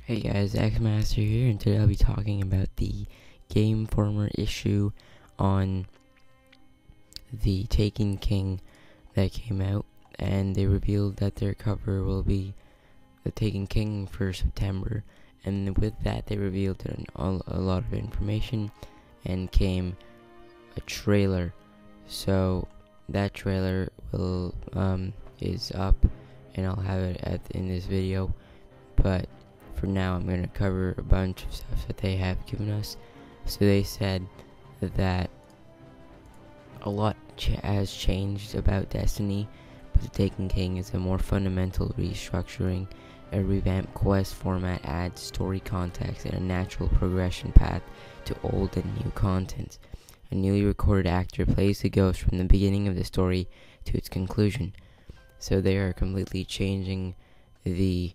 Hey guys, Xmaster here, and today I'll be talking about the Game Informer issue on the Taken King that came out, and they revealed that their cover will be the Taken King for September, and with that they revealed a lot of information and came a trailer. So that trailer will is up, and I'll have it in this video, but for now I'm going to cover a bunch of stuff that they have given us. So they said that a lot has changed about Destiny, but the Taken King is a more fundamental restructuring. A revamped quest format adds story context and a natural progression path to old and new content. A newly recorded actor plays the ghost from the beginning of the story to its conclusion. So they are completely changing the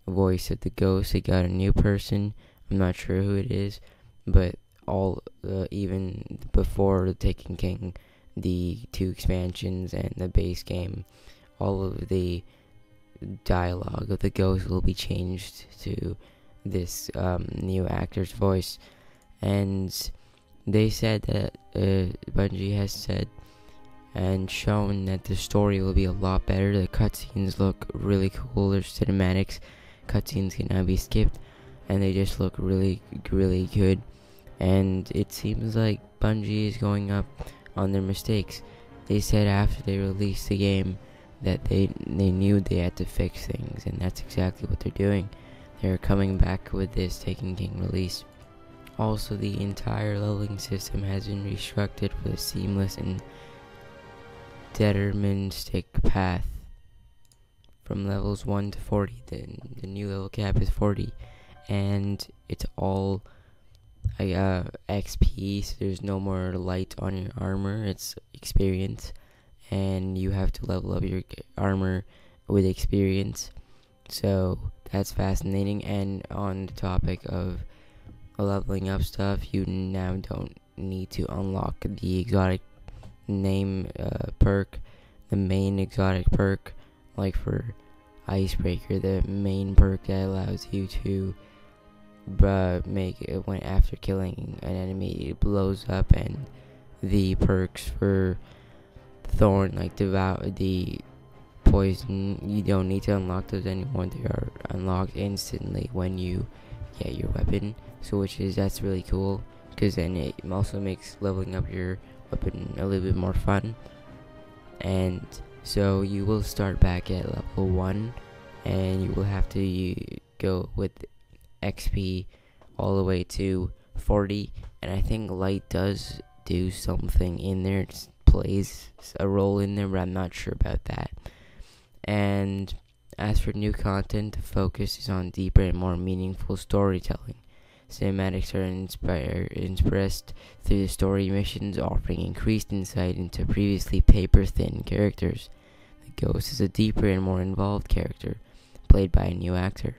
voice of the ghost. They got a new person. I'm not sure who it is, but even before the Taken King, the 2 expansions and the base game, all of the dialogue of the ghost will be changed to this new actor's voice. And they said that Bungie has said and shown that the story will be a lot better. The cutscenes look really cool. There's cinematics. Cutscenes can now be skipped, and they just look really good. And it seems like Bungie is going up on their mistakes. They said after they released the game that they knew they had to fix things, and that's exactly what they're doing. They're coming back with this Taken King release. Also, the entire leveling system has been restructured for a seamless and deterministic path. From levels 1 to 40, the new level cap is 40, and it's all XP, so there's no more light on your armor. It's experience, and you have to level up your armor with experience. So that's fascinating. And on the topic of leveling up stuff, you now don't need to unlock the exotic name perk, the main exotic perk. Like for Icebreaker, the main perk that allows you to make it when after killing an enemy it blows up, and the perks for Thorn, like the poison, you don't need to unlock those anymore. They are unlocked instantly when you get your weapon, so that's really cool, because then it also makes leveling up your weapon a little bit more fun. And so you will start back at level 1, and you will have to go with XP all the way to 40. And I think light does do something in there. It plays a role in there, but I'm not sure about that. And as for new content, the focus is on deeper and more meaningful storytelling. Cinematics are expressed through the story missions, offering increased insight into previously paper-thin characters. The Ghost is a deeper and more involved character, played by a new actor.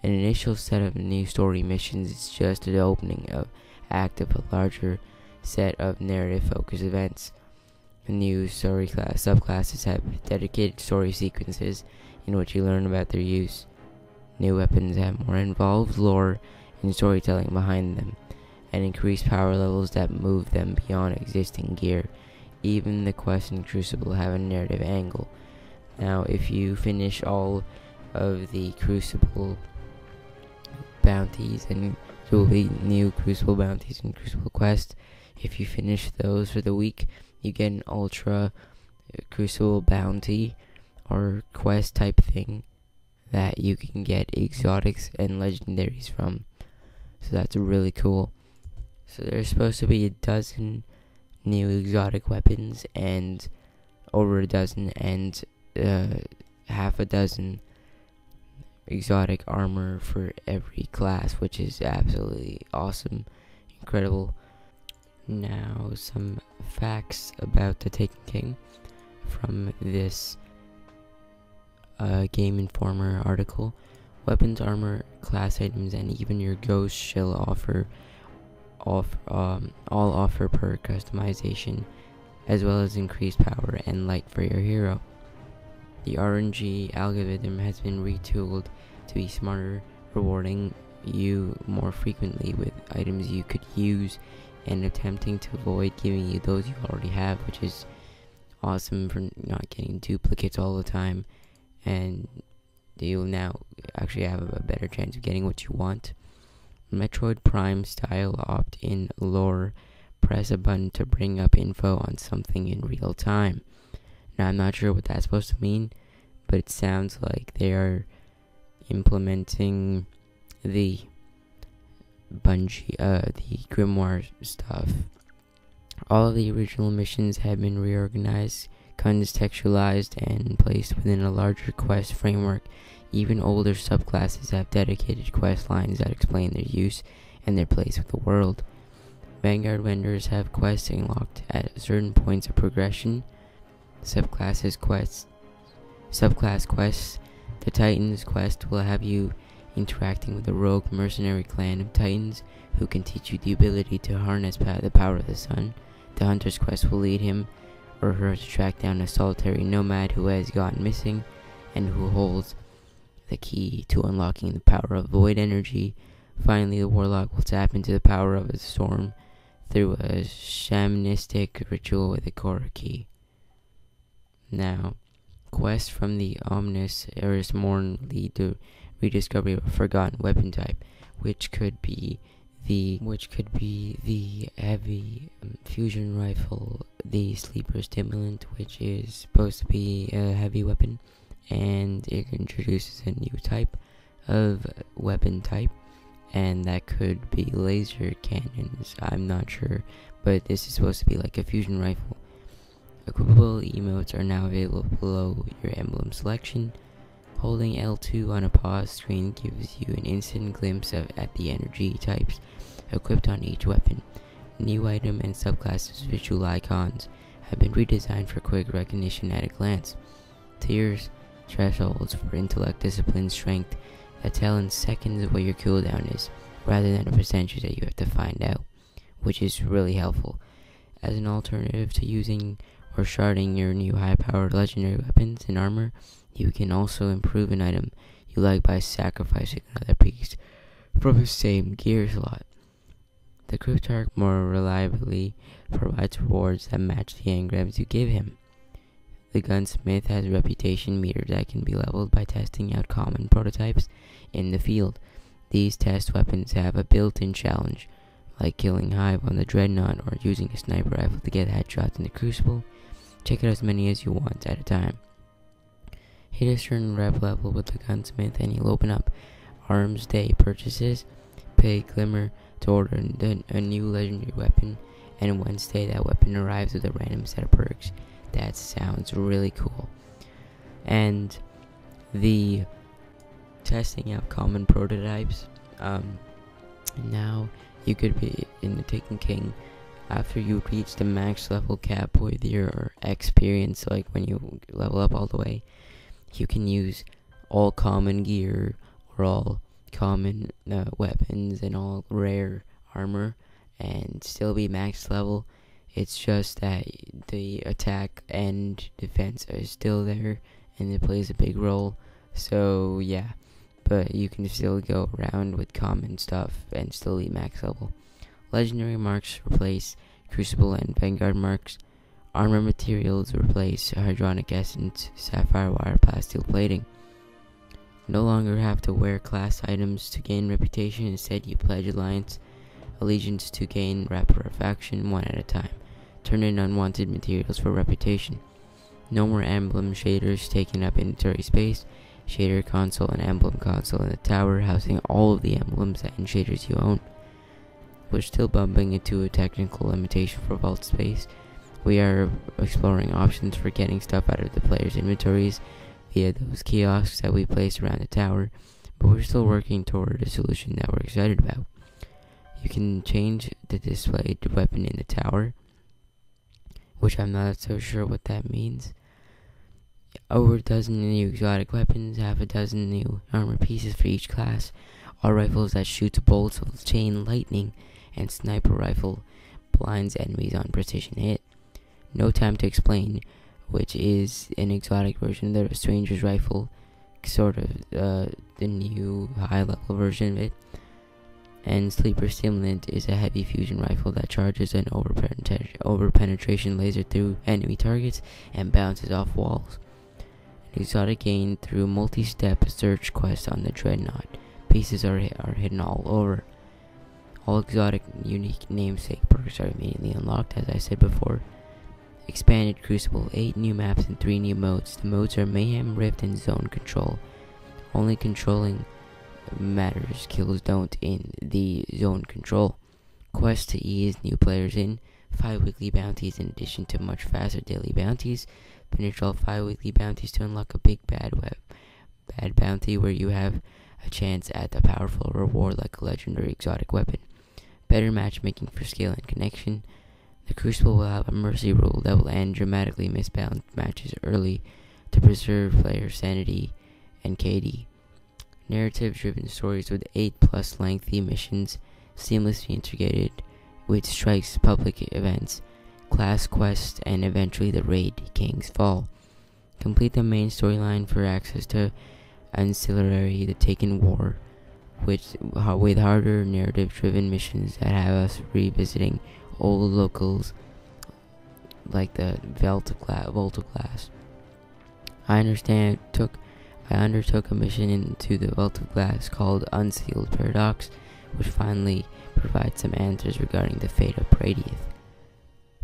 An initial set of new story missions is just the opening of act of a larger set of narrative-focused events. The new story subclasses have dedicated story sequences in which you learn about their use. New weapons have more involved lore and storytelling behind them, and increased power levels that move them beyond existing gear. Even the quests in Crucible have a narrative angle. Now, if you finish all of the Crucible bounties, and there will be new Crucible bounties and Crucible quests, if you finish those for the week, you get an Ultra Crucible bounty or quest type thing that you can get exotics and legendaries from. So that's really cool. So there's supposed to be a dozen new exotic weapons, and over a dozen, and half a dozen exotic armor for every class, which is absolutely awesome, incredible. Now some facts about the Taken King from this Game Informer article. Weapons, armor, class items, and even your ghost shall all offer perk customization, as well as increased power and light for your hero. The RNG algorithm has been retooled to be smarter, rewarding you more frequently with items you could use, and attempting to avoid giving you those you already have, which is awesome for not getting duplicates all the time, and you'll now actually have a better chance of getting what you want. Metroid Prime style opt-in lore. Press a button to bring up info on something in real time. Now, I'm not sure what that's supposed to mean, but it sounds like they are implementing the the Grimoire stuff. All of the original missions have been reorganized, contextualized, and placed within a larger quest framework. Even older subclasses have dedicated quest lines that explain their use and their place with the world. Vanguard vendors have quests unlocked at certain points of progression. Subclass quests. The Titans quest will have you interacting with a rogue mercenary clan of Titans who can teach you the ability to harness the power of the sun. The Hunter's quest will lead him or her to track down a solitary nomad who has gone missing and who holds the key to unlocking the power of void energy. Finally, the Warlock will tap into the power of the storm through a shamanistic ritual with a Korra key. Now, quests from the Omnis Eris Morn lead to rediscovery of a forgotten weapon type, which could be the heavy fusion rifle, the sleeper stimulant, which is supposed to be a heavy weapon, and it introduces a new type of weapon type, and that could be laser cannons. I'm not sure, but this is supposed to be like a fusion rifle. Equipable emotes are now available below your emblem selection. Holding L2 on a pause screen gives you an instant glimpse at the energy types equipped on each weapon. New item and subclasses visual icons have been redesigned for quick recognition at a glance. Tiers, thresholds for intellect, discipline, strength that tell in seconds what your cooldown is, rather than a percentage that you have to find out, which is really helpful. As an alternative to using or sharding your new high-powered legendary weapons and armor, you can also improve an item you like by sacrificing another piece from the same gear slot. The Cryptarch more reliably provides rewards that match the engrams you give him. The Gunsmith has reputation meters that can be leveled by testing out common prototypes in the field. These test weapons have a built-in challenge, like killing Hive on the Dreadnought or using a sniper rifle to get headshots in the Crucible. Check out as many as you want at a time. Hit a certain rep level with the Gunsmith and you'll open up Arms Day purchases. Pay Glimmer to order a new legendary weapon, and Wednesday that weapon arrives with a random set of perks. That sounds really cool. And the testing out common prototypes, now you could be in the Taken King after you reach the max level cap with your experience. Like when you level up all the way, you can use all common gear or all common weapons and all rare armor and still be max level. It's just that the attack and defense are still there, and it plays a big role. So yeah, but you can still go around with common stuff and still be max level. Legendary marks replace Crucible and Vanguard marks. Armor materials replace Hydronic Essence, Sapphire Wire, Plasteel Plating. No longer have to wear class items to gain reputation. Instead, you pledge allegiance to gain rarefaction one at a time. Turn in unwanted materials for reputation. No more emblem shaders taking up inventory space. Shader console and emblem console in the tower, housing all of the emblems and shaders you own. We're still bumping into a technical limitation for vault space. We are exploring options for getting stuff out of the players' inventories via those kiosks that we placed around the tower, but we're still working toward a solution that we're excited about. You can change the displayed weapon in the tower, which I'm not so sure what that means. Over a dozen new exotic weapons, half a dozen new armor pieces for each class, all rifles that shoot bolts of chain lightning, and sniper rifle blinds enemies on precision hit. No Time to Explain, which is an exotic version of the Stranger's Rifle, sort of the new high-level version of it. And Sleeper Stimulant is a heavy fusion rifle that charges an over-penetration laser through enemy targets and bounces off walls. An exotic gained through multi-step search quest on the Dreadnought. Pieces are hidden all over. All exotic unique namesake perks are immediately unlocked, as I said before. Expanded Crucible, 8 new maps and 3 new modes. The modes are Mayhem, Rift, and Zone Control. Only controlling matters, kills don't in the Zone Control. Quest to ease new players in. 5 weekly bounties in addition to much faster daily bounties. Finish all 5 weekly bounties to unlock a big bad bounty where you have a chance at a powerful reward like a legendary exotic weapon. Better matchmaking for skill and connection. The Crucible will have a mercy rule that will end dramatically misbalanced matches early to preserve player sanity and KD. Narrative-driven stories with 8+ lengthy missions seamlessly integrated with Strike's public events, class quests, and eventually the raid, King's Fall. Complete the main storyline for access to ancillary The Taken War, with harder narrative-driven missions that have us revisiting old locals like the Volta class. I undertook a mission into the Volta class called Unsealed Paradox, which finally provides some answers regarding the fate of Pradith.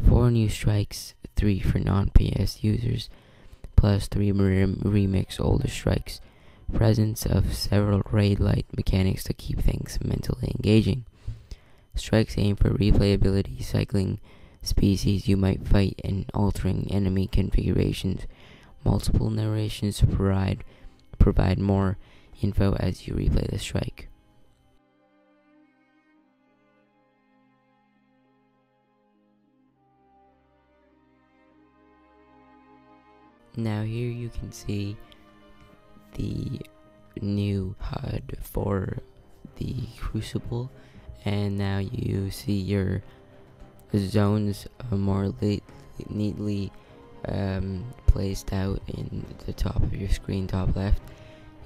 4 new strikes, 3 for non-PS users, plus 3 remix older strikes. Presence of several raid-like mechanics to keep things mentally engaging. Strikes aim for replayability, cycling species you might fight and altering enemy configurations. Multiple narrations to provide more info as you replay the strike. Now here you can see the new HUD for the Crucible, and now you see your zones more neatly placed out in the top of your screen, top left.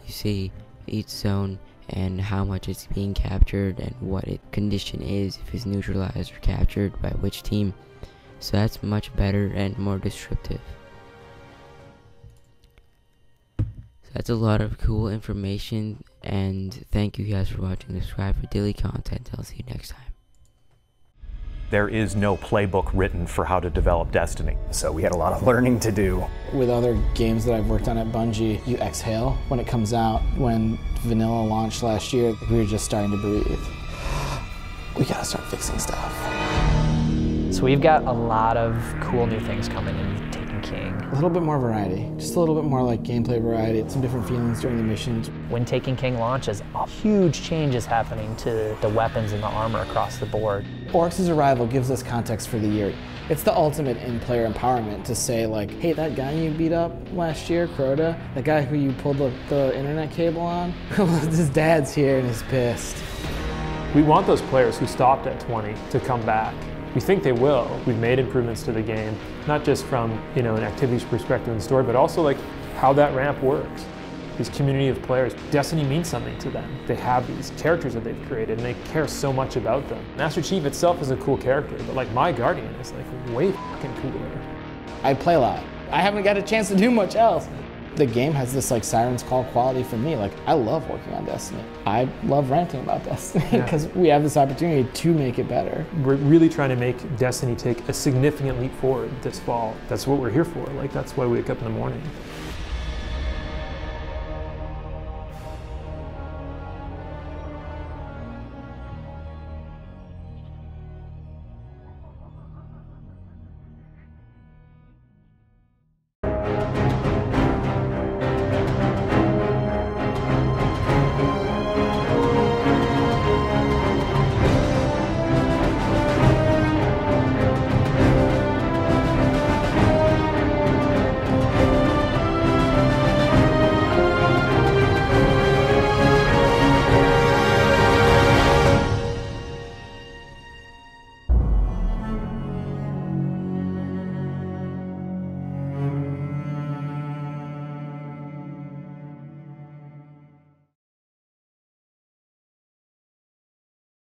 You see each zone and how much it's being captured and what its condition is, if it's neutralized or captured by which team. So that's much better and more descriptive. That's a lot of cool information, and thank you guys for watching. Subscribe for daily content. I'll see you next time. There is no playbook written for how to develop Destiny. So we had a lot of learning to do. With other games that I've worked on at Bungie, you exhale when it comes out. When Vanilla launched last year, we were just starting to breathe. We gotta start fixing stuff. So we've got a lot of cool new things coming in Taken King. A little bit more variety, just a little bit more like gameplay variety, some different feelings during the missions. When Taken King launches, huge changes happening to the weapons and the armor across the board. Oryx's arrival gives us context for the year. It's the ultimate in-player empowerment to say like, hey, that guy you beat up last year, Crota, the guy who you pulled the internet cable on, his dad's here and he's pissed. We want those players who stopped at 20 to come back. We think they will. We've made improvements to the game, not just from an activities perspective in the story, but also like how that ramp works. This community of players, Destiny means something to them. They have these characters that they've created, and they care so much about them. Master Chief itself is a cool character, but like my Guardian is like way fucking cooler. I play a lot. I haven't got a chance to do much else. The game has this like Siren's Call quality for me. Like I love working on Destiny. I love ranting about Destiny because we have this opportunity to make it better. We're really trying to make Destiny take a significant leap forward this fall. That's what we're here for. Like that's why we wake up in the morning.